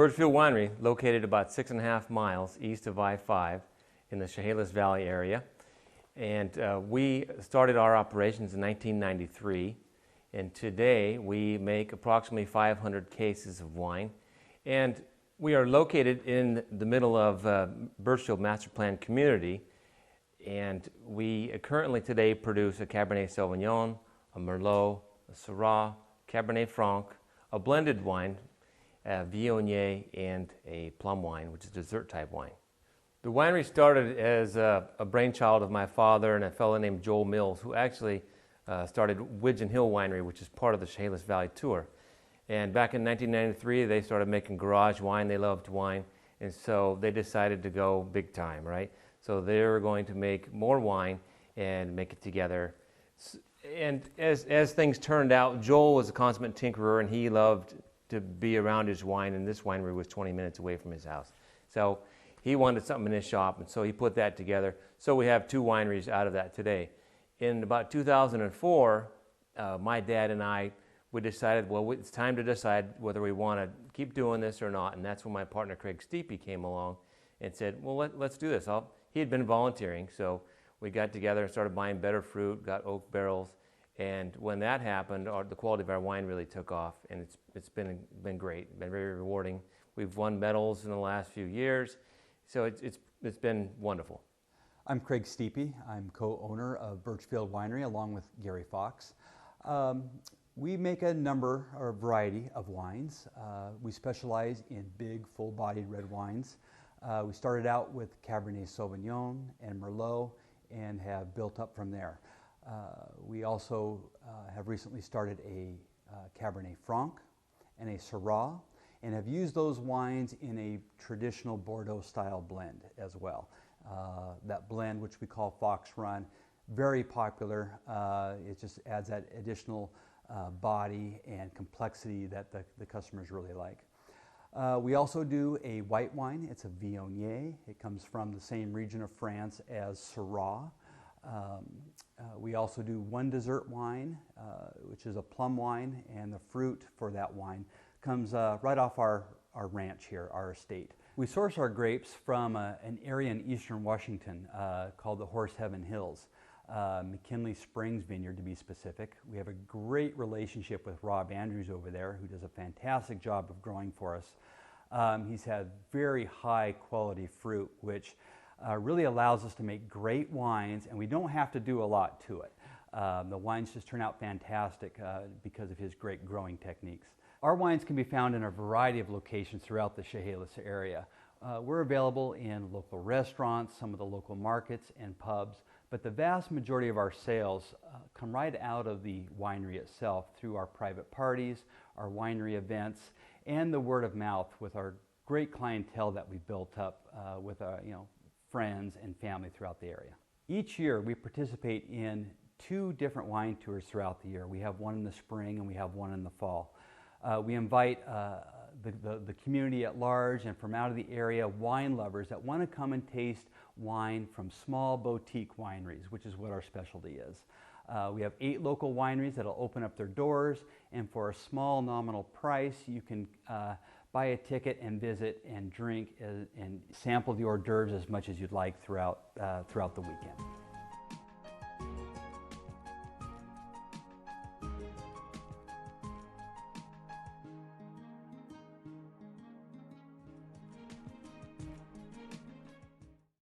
Birchfield Winery, located about 6.5 miles east of I-5 in the Chehalis Valley area. And we started our operations in 1993. And today we make approximately 500 cases of wine. And we are located in the middle of Birchfield Master Plan community. And we currently today produce a Cabernet Sauvignon, a Merlot, a Syrah, Cabernet Franc, a blended wine, a VIOGNIER, and a PLUM wine, which is a dessert type wine. The winery started as a brainchild of my father and a fellow named Joel Mills, who actually started Widgeon Hill Winery, which is part of the Chehalis Valley tour. And back in 1993, they started making garage wine. They loved wine, and so they decided to go big time, right? So they were going to make more wine and make it together. And as things turned out, Joel was a consummate tinkerer, and he loved to be around his wine, and this winery was 20 minutes away from his house. So he wanted something in his shop, and so he put that together. So we have 2 wineries out of that today. In about 2004, my dad and I, we decided, well, it's time to decide whether we want to keep doing this or not, and that's when my partner Craig Steepy came along and said, well, let's do this. He had been volunteering, so we got together and started buying better fruit, got oak barrels, and when that happened, the quality of our wine really took off, and it's been great, been very rewarding. We've won medals in the last few years, so it's been wonderful. I'm Craig Steepy. I'm co-owner of Birchfield Winery along with Gary Fox. We make a number or variety of wines. We specialize in big, full-bodied red wines. We started out with Cabernet Sauvignon and Merlot and have built up from there. We also have recently started a Cabernet Franc and a Syrah, and have used those wines in a traditional Bordeaux style blend as well. That blend, which we call Fox Run, very popular. It just adds that additional body and complexity that the customers really like. We also do a white wine. It's a VIOGNIER. It comes from the same region of France as Syrah. We also do one dessert wine, which is a plum wine, and the fruit for that wine comes right off our ranch here, our estate. We source our grapes from an area in eastern Washington called the Horse Heaven Hills. McKinley Springs Vineyard, to be specific. We have a great relationship with Rob Andrews over there, who does a fantastic job of growing for us. He's had very high quality fruit, which really allows us to make great wines, and we don't have to do a lot to it. The wines just turn out fantastic because of his great growing techniques. Our wines can be found in a variety of locations throughout the Chehalis area. We're available in local restaurants, some of the local markets and pubs, but the vast majority of our sales come right out of the winery itself through our private parties, our winery events, and the word of mouth with our great clientele that we built up with our friends and family throughout the area. Each year we participate in 2 different wine tours throughout the year. We have one in the spring and we have one in the fall. We invite the community at large and from out of the area wine lovers that want to come and taste wine from small boutique wineries, which is what our specialty is. We have 8 local wineries that will open up their doors, and for a small nominal price you can buy a ticket and visit and drink and sample the hors d'oeuvres as much as you'd like throughout the weekend.